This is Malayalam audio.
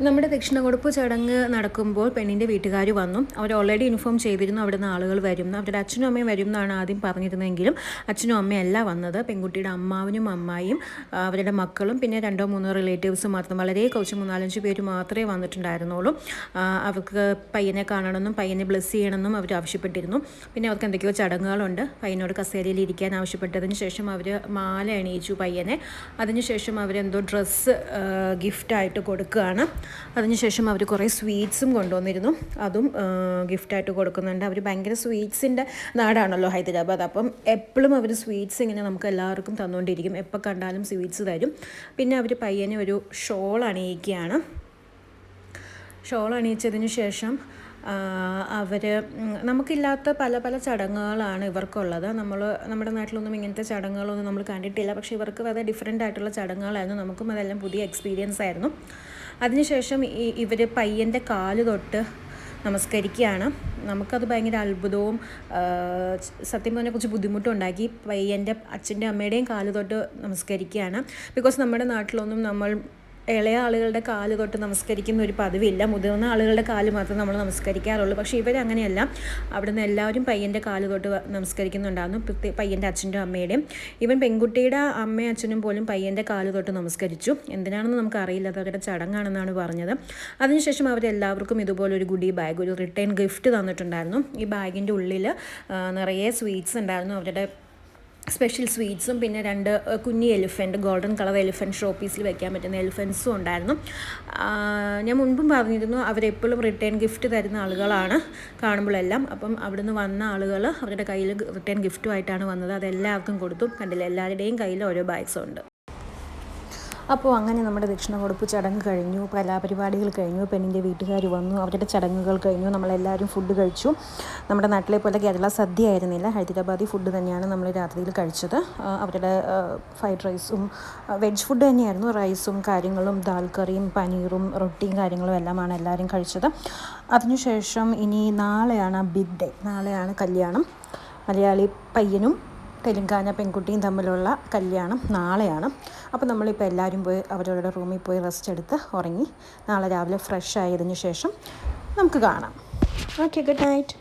നമ്മുടെ ദക്ഷിണകൊടുപ്പ് ചടങ്ങ് നടക്കുമ്പോൾ പെണ്ണിൻ്റെ വീട്ടുകാർ വന്നു. അവർ ഓൾറെഡി ഇൻഫോം ചെയ്തിരുന്നു അവിടുന്ന് ആളുകൾ വരും, അവരുടെ അച്ഛനും അമ്മയും വരും എന്നാണ് ആദ്യം പറഞ്ഞിരുന്നെങ്കിലും അച്ഛനും അമ്മയല്ല വന്നത്. പെൺകുട്ടിയുടെ അമ്മാവനും അമ്മായിയും അവരുടെ മക്കളും പിന്നെ 2-3 റിലേറ്റീവ്സും മാത്രം, വളരെ കുറച്ച് 3-4-5 പേര് മാത്രമേ വന്നിട്ടുണ്ടായിരുന്നുള്ളൂ. അവർക്ക് പയ്യനെ കാണണമെന്നും പയ്യനെ ബ്ലെസ് ചെയ്യണമെന്നും അവർ ആവശ്യപ്പെട്ടിരുന്നു. പിന്നെ അവർക്ക് എന്തൊക്കെയോ ചടങ്ങുകളുണ്ട്. പയ്യനോട് കസേരയിൽ ഇരിക്കാൻ ആവശ്യപ്പെട്ടതിന് ശേഷം അവർ മാല അണിയിച്ചു പയ്യനെ. അതിനുശേഷം അവരെന്തോ ഡ്രസ്സ് ഗിഫ്റ്റായിട്ട് കൊടുക്കുകയാണ്. അതിനുശേഷം അവർ കുറേ സ്വീറ്റ്സും കൊണ്ടുവന്നിരുന്നു, അതും ഗിഫ്റ്റായിട്ട് കൊടുക്കുന്നുണ്ട്. അവർ ഭയങ്കര സ്വീറ്റ്സിൻ്റെ നാടാണല്ലോ ഹൈദരാബാദ്. അപ്പം എപ്പോഴും അവർ സ്വീറ്റ്സ് ഇങ്ങനെ നമുക്ക് എല്ലാവർക്കും തന്നുകൊണ്ടിരിക്കും, എപ്പോൾ കണ്ടാലും സ്വീറ്റ്സ് തരും. പിന്നെ അവർ പയ്യനെ ഒരു ഷോൾ അണിയിക്കുകയാണ്. ഷോൾ അണിയിച്ചതിന് ശേഷം അവർ നമുക്കില്ലാത്ത പല പല ചടങ്ങുകളാണ് ഇവർക്കുള്ളത്. നമ്മുടെ നാട്ടിലൊന്നും ഇങ്ങനത്തെ ചടങ്ങുകളൊന്നും നമ്മൾ കണ്ടിട്ടില്ല. പക്ഷേ ഇവർക്ക് വളരെ ഡിഫറെൻ്റ് ആയിട്ടുള്ള ചടങ്ങുകളായിരുന്നു. നമുക്കും അതെല്ലാം പുതിയ എക്സ്പീരിയൻസ് ആയിരുന്നു. അതിനുശേഷം ഇവർ പയ്യൻ്റെ കാല് തൊട്ട് നമസ്കരിക്കുകയാണ്. നമുക്കത് ഭയങ്കര അത്ഭുതവും സത്യം പറഞ്ഞാൽ കുറച്ച് ബുദ്ധിമുട്ടുണ്ടാക്കി. പയ്യൻ്റെ അച്ഛൻ്റെ അമ്മയുടെയും കാല് തൊട്ട് നമസ്കരിക്കുകയാണ്. ബിക്കോസ് നമ്മുടെ നാട്ടിലൊന്നും നമ്മൾ ഇളയ ആളുകളുടെ കാല് തൊട്ട് നമസ്കരിക്കുന്ന ഒരു പതിവില്ല, മുതിർന്ന ആളുകളുടെ കാല് മാത്രം നമ്മൾ നമസ്കരിക്കാറുള്ളൂ. പക്ഷേ ഇവരങ്ങനെയല്ല, അവിടുന്ന് എല്ലാവരും പയ്യൻ്റെ കാല് തൊട്ട് നമസ്കരിക്കുന്നുണ്ടായിരുന്നു, പയ്യൻ്റെ അച്ഛൻ്റെ അമ്മയുടെയും. ഈവൻ പെൺകുട്ടിയുടെ അമ്മയും അച്ഛനും പോലും പയ്യൻ്റെ കാല് തൊട്ട് നമസ്കരിച്ചു. എന്തിനാണെന്ന് നമുക്കറിയില്ല, അത് അവരുടെ ചടങ്ങാണെന്നാണ് പറഞ്ഞത്. അതിനുശേഷം അവരെല്ലാവർക്കും ഇതുപോലൊരു ഗുഡി ബാഗ്, ഒരു റിട്ടേൺ ഗിഫ്റ്റ് തന്നിട്ടുണ്ടായിരുന്നു. ഈ ബാഗിൻ്റെ ഉള്ളിൽ നിറയെ സ്വീറ്റ്സ് ഉണ്ടായിരുന്നു, അവരുടെ സ്പെഷ്യൽ സ്വീറ്റ്സും പിന്നെ 2 കുഞ്ഞി elephant, golden colour elephant, show പീസിൽ വെക്കാൻ പറ്റുന്ന എലിഫൻസും ഉണ്ടായിരുന്നു. ഞാൻ മുൻപും പറഞ്ഞിരുന്നു അവരെപ്പോഴും റിട്ടേൺ ഗിഫ്റ്റ് തരുന്ന ആളുകളാണ് കാണുമ്പോഴെല്ലാം. അപ്പം അവിടുന്ന് വന്ന ആളുകൾ അവരുടെ കയ്യിൽ റിട്ടേൺ ഗിഫ്റ്റുമായിട്ടാണ് വന്നത്. അതെല്ലാവർക്കും കൊടുത്തു. കണ്ടില്ല, എല്ലാവരുടെയും കയ്യിൽ ഓരോ ബാഗ്സ് ഉണ്ട്. അപ്പോൾ അങ്ങനെ നമ്മുടെ ദക്ഷിണകൊടുപ്പ് ചടങ്ങ് കഴിഞ്ഞു, കലാപരിപാടികൾ കഴിഞ്ഞു, പെണ്ണിൻ്റെ വീട്ടുകാർ വന്നു, അവരുടെ ചടങ്ങുകൾ കഴിഞ്ഞു, നമ്മളെല്ലാവരും ഫുഡ് കഴിച്ചു. നമ്മുടെ നാട്ടിലെ പോലെ കേരള സദ്യ ആയിരുന്നില്ല, ഹൈദരാബാദി ഫുഡ് തന്നെയാണ് നമ്മൾ രാത്രിയിൽ കഴിച്ചത്. അവരുടെ ഫ്രൈഡ് റൈസും വെജ് ഫുഡ് തന്നെയായിരുന്നു, റൈസും കാര്യങ്ങളും ദാൽ കറിയും പനീറും റൊട്ടിയും കാര്യങ്ങളും എല്ലാമാണ് എല്ലാവരും കഴിച്ചത്. അതിനുശേഷം ഇനി നാളെയാണ് ബിഗ് ഡേ, നാളെയാണ് കല്യാണം. മലയാളി പയ്യനും തെലുങ്കാന പെൺകുട്ടിയും തമ്മിലുള്ള കല്യാണം നാളെയാണ്. അപ്പോൾ നമ്മളിപ്പോൾ എല്ലാവരും പോയി അവരവരുടെ റൂമിൽ പോയി റെസ്റ്റ് എടുത്ത് ഉറങ്ങി നാളെ രാവിലെ ഫ്രഷ് ആയതിനു ശേഷം നമുക്ക് കാണാം. Okay, good night.